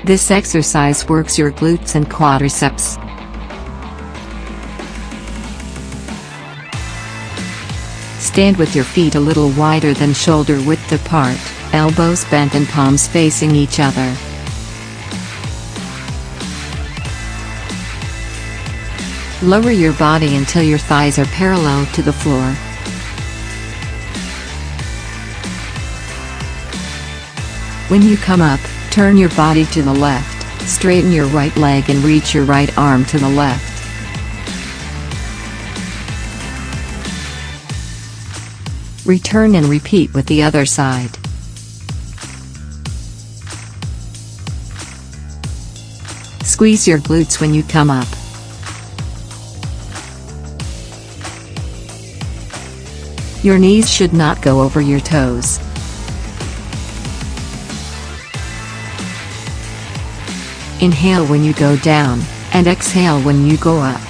This exercise works your glutes and quadriceps. Stand with your feet a little wider than shoulder width apart, elbows bent and palms facing each other. Lower your body until your thighs are parallel to the floor. When you come up, turn your body to the left, straighten your right leg and reach your right arm to the left. Return and repeat with the other side. Squeeze your glutes when you come up. Your knees should not go over your toes. Inhale when you go down, and exhale when you go up.